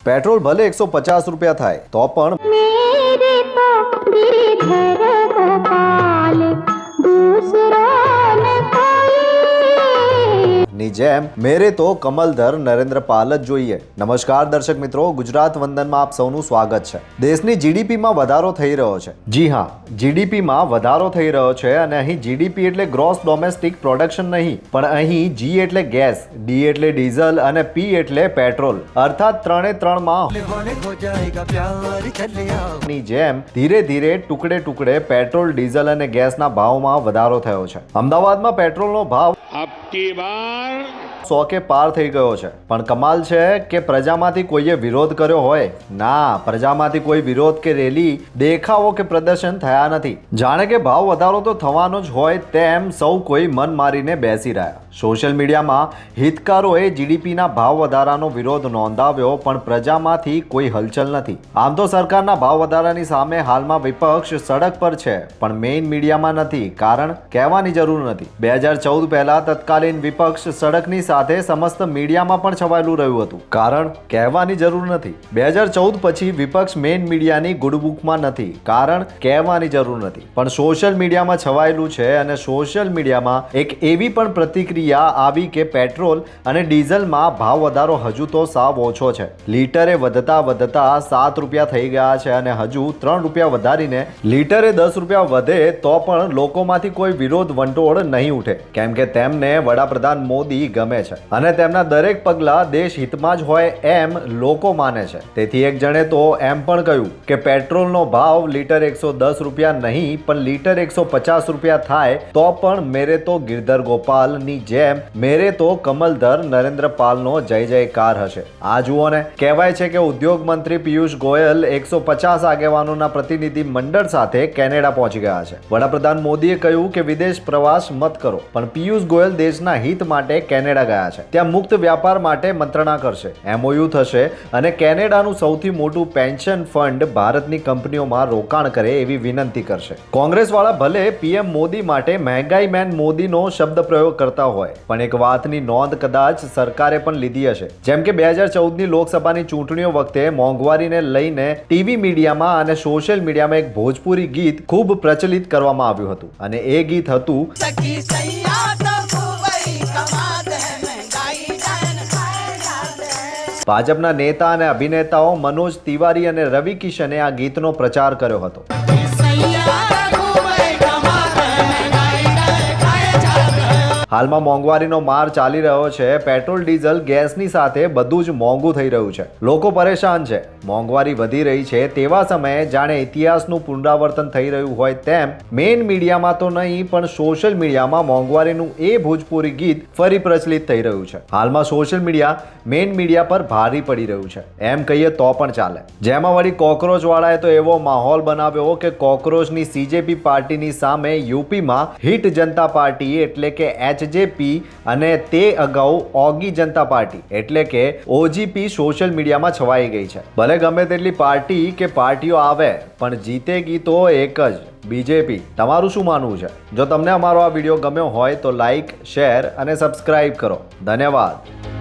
Petrol ભલે 150 રૂપિયા થાય તો પણ मेरे तो गिरधर गोपाल दूसरा न कोई। ની જેમ મેરે તો કમલધર નરેન્દ્રપાલ જ જોઈએ। નમસ્કાર દર્શક મિત્રો, ગુજરાત વંદનમાં આપ સૌનું સ્વાગત છે। દેશની જીડીપીમાં વધારો થઈ રહ્યો છે। જી હા, જીડીપીમાં વધારો થઈ રહ્યો છે અને અહીં જીડીપી એટલે ગ્રોસ ડોમેસ્ટિક પ્રોડક્શન નહીં, પણ અહીં જી એટલે ગેસ, ડી એટલે ડીઝલ અને પી એટલે પેટ્રોલ, અર્થાત ત્રણે ત્રણમાં ની જેમ ધીરે ધીરે ટુકડે ટુકડે પેટ્રોલ, ડીઝલ અને ગેસના ભાવમાં વધારો થયો છે। અમદાવાદમાં પેટ્રોલનો ભાવ અબકી બાર 100 કે પાર થઈ ગયો છે। પણ કમાલ છે કે પ્રજામાંથી કોઈએ વિરોધ કર્યો હોય? ના, પ્રજામાંથી કોઈ વિરોધ કે રેલી, દેખાવો કે પ્રદર્શન થયા નથી। જાણે કે ભાવ વધારો તો થવાનો જ હોય તેમ સૌ કોઈ મન મારીને બેસી રહ્યા। સોશિયલ મીડિયામાં હિતકારોએ જીડીપીના ભાવ વધારાનો વિરોધ નોંધાવ્યો, પણ પ્રજામાંથી કોઈ હલચલ નથી। આમ તો સરકારના ભાવ વધારાની સામે હાલમાં વિપક્ષ સડક પર છે, પણ મેઇન મીડિયામાં નથી, કારણ કહેવાની જરૂર નથી। 2014 પહેલા તત્કાલીન વિપક્ષ સડકની સાથે સમસ્ત મીડિયામાં પણ છવાયેલું રહ્યું હતું, કારણ કહેવાની જરૂર નથી। 2014 પછી વિપક્ષ મેઇન મીડિયાની ગુડબુકમાં નથી, કારણ કહેવાની જરૂર નથી, પણ સોશિયલ મીડિયામાં છવાયેલું છે। અને સોશિયલ મીડિયામાં એક એવી પણ પ્રતિક્રિયા આવી કે પેટ્રોલ અને ડીઝલમાં ભાવ વધારો હજુ તો સાવ ઓછો છે। લીટરે વધતા વધતા 7 રૂપિયા થઈ ગયા છે અને હજુ 3 રૂપિયા વધારીને લીટરે 10 રૂપિયા વધે તો પણ લોકોમાંથી કોઈ વિરોધ વંટોળ નહીં ઉઠે, કેમ કે તેમને વડાપ્રધાન મોદી ગમે છે અને તેમના દરેક પગલા દેશ હિતમાં જ હોય એમ લોકો માને છે। તેથી એક જણે તો એમ પણ કહ્યું કે પેટ્રોલનો ભાવ લીટર 110 રૂપિયા નહીં, પણ લીટર 150 રૂપિયા થાય તો પણ મેરે તો ગિરધર ગોપાલની જેમ મેરે તો કમલધર નરેન્દ્રપાલનો જય જયકાર હશે। આ જુઓ ને, કહેવાય છે કે ઉદ્યોગ મંત્રી પિયુષ ગોયલ 150 આગેવાનોના પ્રતિનિધિ મંડળ સાથે કેનેડા પહોંચી ગયા છે। વડાપ્રધાન મોદીએ કહ્યું કે વિદેશ પ્રવાસ મત કરો, પણ પિયુષ ગોયલ દેશના હિત માટે કેનેડા ગયા છે। ત્યાં મુક્ત વ્યાપાર માટે મંત્રણા કરશે, એમઓયુ થશે અને કેનેડાનું સૌથી મોટું પેન્શન ફંડ ભારતની કંપનીઓમાં રોકાણ કરે એવી વિનંતી કરશે। કોંગ્રેસવાળા ભલે પીએમ મોદી માટે મહેંગાઈ મેન મોદીનો શબ્દ પ્રયોગ કરતા હોય, પણ એક વાતની નોંધ કદાચ સરકારે પણ લીધી હશે, જેમ કે 2014ની લોકસભાની ચૂંટણીઓ વખતે મોંઘવારીને લઈને ટીવી મીડિયામાં અને સોશિયલ મીડિયામાં એક ભોજપુરી ગીત ખૂબ પ્રચલિત કરવામાં આવ્યું હતું અને એ ગીત હતું ભાજપના નેતા અને અભિનેતાઓ મનોજ તિવારી અને રવિ કિશને આ ગીતનો પ્રચાર કર્યો હતો। હાલમાં મોંઘવારીનો માર ચાલી રહ્યો છે। પેટ્રોલ, ડીઝલ, ગેસની સાથે બધું જ મોંઘું થઈ રહ્યું છે। લોકો પરેશાન છે, મોંઘવારી વધી રહી છે। તેવા સમયે જાણે ઇતિહાસનું પુનરાવર્તન થઈ રહ્યું હોય તેમ મેઇન મીડિયામાં તો નહીં, પણ સોશિયલ મીડિયામાં મોંઘવારીનું એ ભોજપુરી ગીત ફરી પ્રચલિત થઈ રહ્યું છે। હાલમાં સોશિયલ મીડિયા મેઇન મીડિયા પર ભારી પડી રહ્યું છે, એમ કહીએ તો પણ ચાલે। જેમાં વળી કોકરોચ વાળાએ તો એવો માહોલ બનાવ્યો કે કોકરોચની સીજેપી પાર્ટીની સામે યુપીમાં હિટ જનતા પાર્ટી એટલે કે એચજેપી અને તે અગાઉ ઓગી જનતા પાર્ટી એટલે કે ઓજીપી સોશિયલ મીડિયામાં છવાઈ ગઈ છે। ભલે ગમે તેટલી પાર્ટી કે પાર્ટીઓ આવે, પણ જીતેગી તો એક જ, બીજેપી। તમારું શું માનવું છે? જો તમને અમારો આ વિડીયો ગમ્યો હોય તો લાઈક, શેર અને સબસ્ક્રાઇબ કરો। ધન્યવાદ।